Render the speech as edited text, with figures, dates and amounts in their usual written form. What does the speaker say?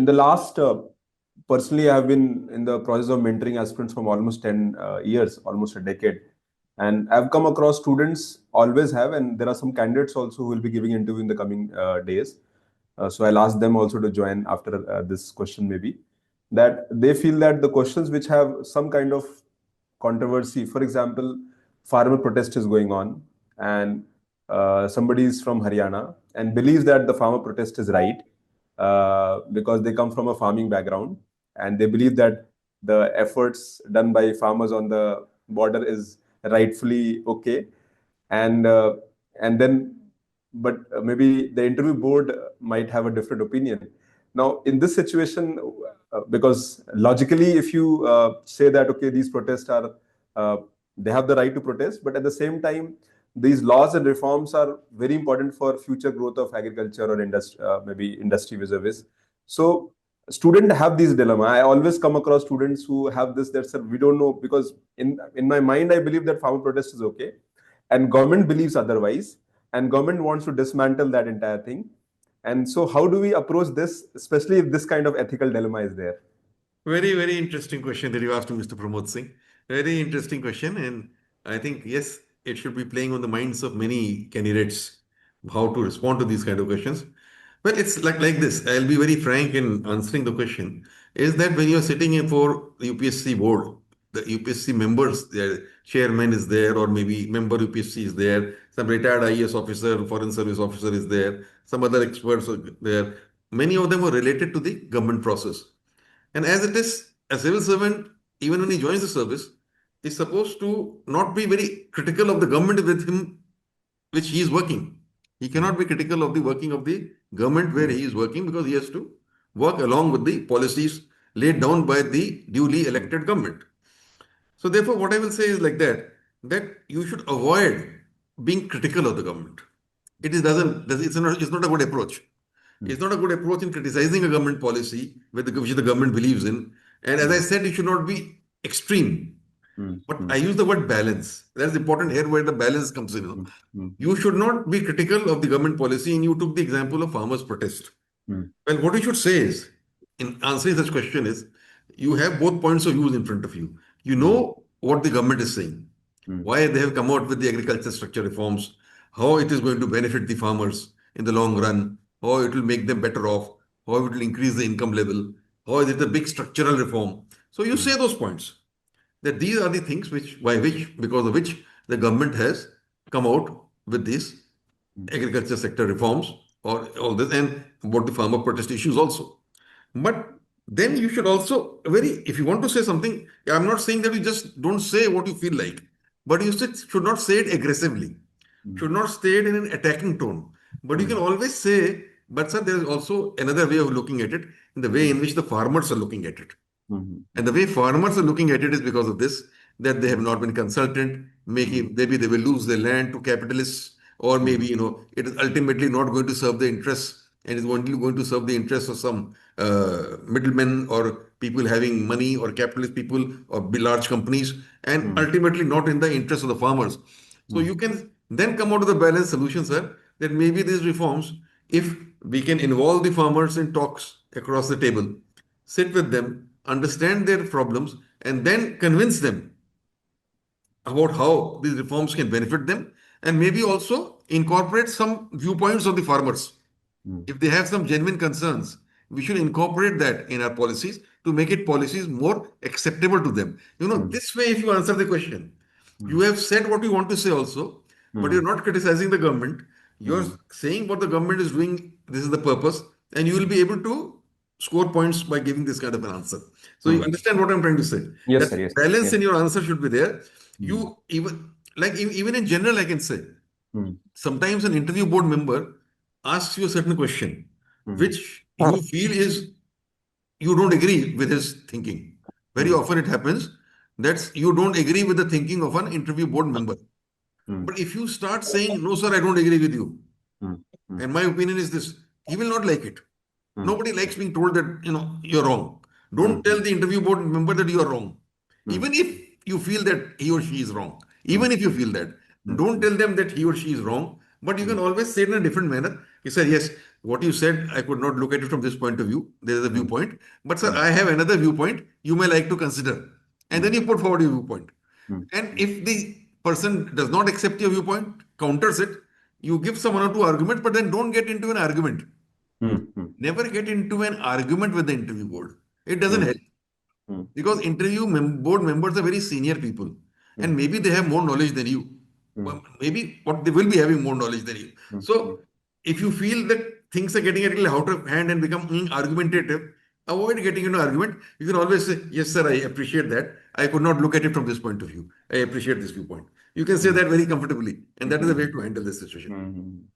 in the last, personally, I have been in the process of mentoring aspirants from almost 10 years, almost a decade. And I've come across students, always have, and there are some candidates also who will be giving interview in the coming days. So I'll ask them also to join after this question, maybe, that they feel that the questions which have some kind of controversy, for example, farmer protest is going on, and somebody is from Haryana and believes that the farmer protest is right, because they come from a farming background, and they believe that the efforts done by farmers on the border is rightfully okay, and and then, but maybe the interview board might have a different opinion. Now in this situation, because logically, if you say that okay, these protests are, uh, they have the right to protest, but at the same time, these laws and reforms are very important for future growth of agriculture or industry, maybe industry vis-a-vis. So students have these dilemma. I always come across students who have this, that, sir, we don't know, because in my mind I believe that farmer protest is okay, and government believes otherwise, and government wants to dismantle that entire thing. And so how do we approach this, especially if this kind of ethical dilemma is there? Very, very interesting question that you asked to Mr. Pramod Singh. Very interesting question. And I think, yes, it should be playing on the minds of many candidates how to respond to these kind of questions. Well, it's like this. I'll be very frank in answering the question. Is that when you're sitting in for the UPSC board, the UPSC members, their chairman is there, or maybe member UPSC is there, some retired IAS officer, foreign service officer is there, some other experts are there. Many of them are related to the government process. And as it is, a civil servant, even when he joins the service, is supposed to not be very critical of the government with him, which he is working. He cannot be critical of the working of the government where he is working, because he has to work along with the policies laid down by the duly elected government. So therefore, what I will say is like that you should avoid being critical of the government. It's not a good approach. It's not a good approach in criticizing a government policy which the government believes in. And as I said, it should not be extreme. But I use the word balance. That's important here where the balance comes in. You should not be critical of the government policy, and you took the example of farmers' protest. Well, what you should say is, in answering such question is, you have both points of views in front of you. You know what the government is saying, why they have come out with the agriculture structure reforms, how it is going to benefit the farmers in the long run, how it will make them better off, how it will increase the income level, how is it a big structural reform. So you say those points, that these are the things because of which the government has come out with these agriculture sector reforms or all this, and about the farmer protest issues also. But then you should also if you want to say something, I'm not saying that you just don't say what you feel like, but you should not say it aggressively, should not say it in an attacking tone. But you can always say, but sir, there is also another way of looking at it, in the way in which the farmers are looking at it. And the way farmers are looking at it is because of this, that they have not been consulted. Maybe they will lose their land to capitalists, or maybe, it is ultimately not going to serve the interests, and is only going to serve the interests of some middlemen or people having money, or capitalist people, or large companies, and ultimately not in the interest of the farmers. So you can then come out with a balanced solution, sir, that maybe these reforms, if we can involve the farmers in talks across the table, sit with them, understand their problems, and then convince them about how these reforms can benefit them, and maybe also incorporate some viewpoints of the farmers. If they have some genuine concerns, we should incorporate that in our policies to make it policies more acceptable to them. This way, if you answer the question, you have said what you want to say also, but you're not criticizing the government. You're saying what the government is doing, this is the purpose, and you will be able to score points by giving this kind of an answer. So you understand what I'm trying to say? Yes, that sir. Yes. balance in your answer should be there. You even in general, I can say, sometimes an interview board member asks you a certain question, which you feel is you don't agree with his thinking. Very often it happens that you don't agree with the thinking of an interview board member. But if you start saying, no, sir, I don't agree with you, and my opinion is this, he will not like it. Nobody likes being told that, you're wrong. Don't tell the interview board member that you are wrong. Even if you feel that he or she is wrong, even if you feel that, don't tell them that he or she is wrong, but you can always say it in a different manner. You say, yes, what you said, I could not look at it from this point of view. There is a mm, viewpoint. But sir, mm, I have another viewpoint you may like to consider. And then mm, you put forward your viewpoint. mm, And if the person does not accept your viewpoint, counters it, you give some one or two arguments, but then don't get into an argument. mm, mm, Never get into an argument with the interview board. It doesn't mm, help. mm, Because board members are very senior people, and mm, maybe they have more knowledge than you. mm, Well, maybe what they will be having more knowledge than you. mm, mm, So, if you feel that things are getting a little out of hand and become argumentative, avoid getting into argument. You can always say, "Yes, sir, I appreciate that. I could not look at it from this point of view. I appreciate this viewpoint." You can say mm, that very comfortably, and that is the mm, way to handle this situation. mm.